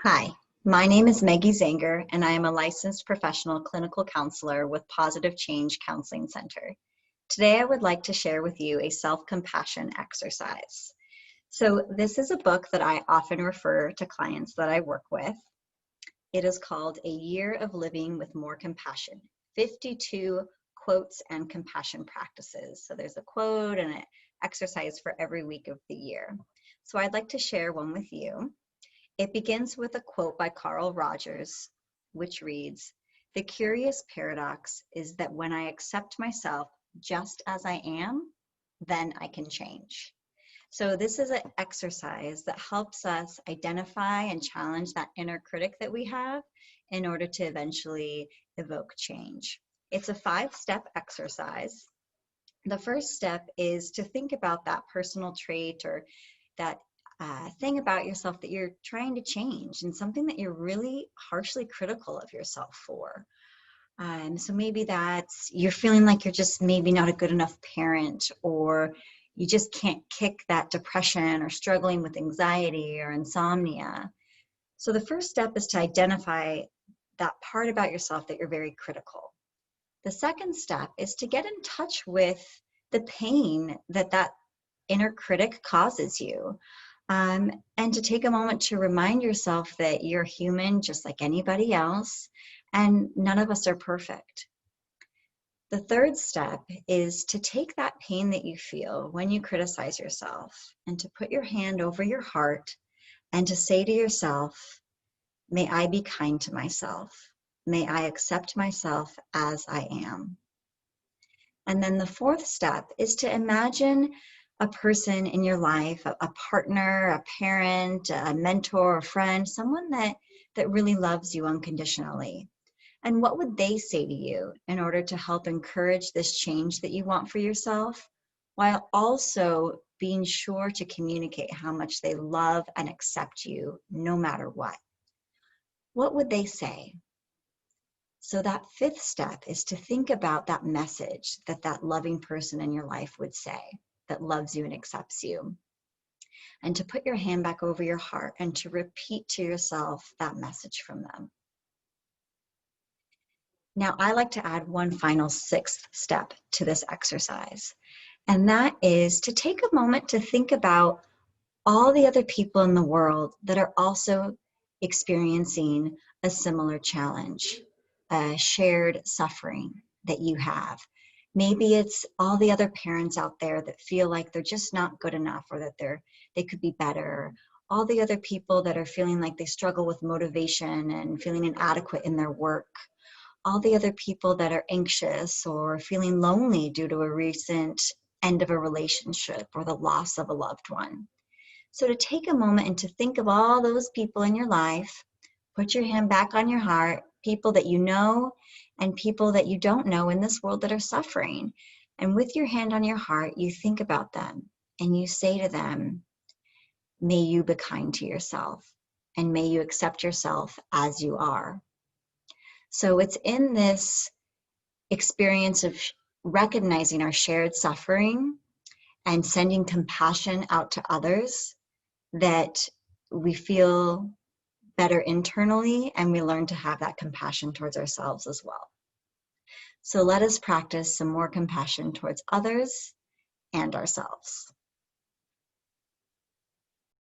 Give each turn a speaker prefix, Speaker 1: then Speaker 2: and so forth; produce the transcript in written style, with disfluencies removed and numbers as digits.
Speaker 1: Hi, my name is Maggie Zanger, and I am a licensed professional clinical counselor with Positive Change Counseling Center. Today, I would like to share with you a self-compassion exercise. So this is a book that I often refer to clients that I work with. It is called A Year of Living with More Compassion, 52 Quotes and Compassion Practices. So there's a quote and an exercise for every week of the year. So I'd like to share one with you. It begins with a quote by Carl Rogers, which reads, "The curious paradox is that when I accept myself just as I am, then I can change." So this is an exercise that helps us identify and challenge that inner critic that we have in order to eventually evoke change. It's a 5-step exercise. The first step is to think about that personal trait or that thing about yourself that you're trying to change and something that you're really harshly critical of yourself for. So maybe that's you're feeling like you're just maybe not a good enough parent, or you just can't kick that depression, or struggling with anxiety or insomnia. So the first step is to identify that part about yourself that you're very critical. The second step is to get in touch with the pain that that inner critic causes you. And to take a moment to remind yourself that you're human just like anybody else, and none of us are perfect. The third step is to take that pain that you feel when you criticize yourself and to put your hand over your heart and to say to yourself, "May I be kind to myself. May I accept myself as I am." And then the fourth step is to imagine a person in your life, a partner, a parent, a mentor, a friend, someone that really loves you unconditionally. And what would they say to you in order to help encourage this change that you want for yourself, while also being sure to communicate how much they love and accept you no matter what? What would they say? So that fifth step is to think about that message that that loving person in your life would say, that loves you and accepts you. And to put your hand back over your heart and to repeat to yourself that message from them. Now, I like to add one final sixth step to this exercise, and that is to take a moment to think about all the other people in the world that are also experiencing a similar challenge, a shared suffering that you have. Maybe it's all the other parents out there that feel like they're just not good enough, or that they could be better. All the other people that are feeling like they struggle with motivation and feeling inadequate in their work. All the other people that are anxious or feeling lonely due to a recent end of a relationship or the loss of a loved one. So to take a moment and to think of all those people in your life, put your hand back on your heart, people that you know and people that you don't know in this world that are suffering. And with your hand on your heart, you think about them and you say to them, "May you be kind to yourself, and may you accept yourself as you are." So it's in this experience of recognizing our shared suffering and sending compassion out to others that we feel better internally, and we learn to have that compassion towards ourselves as well. So let us practice some more compassion towards others and ourselves.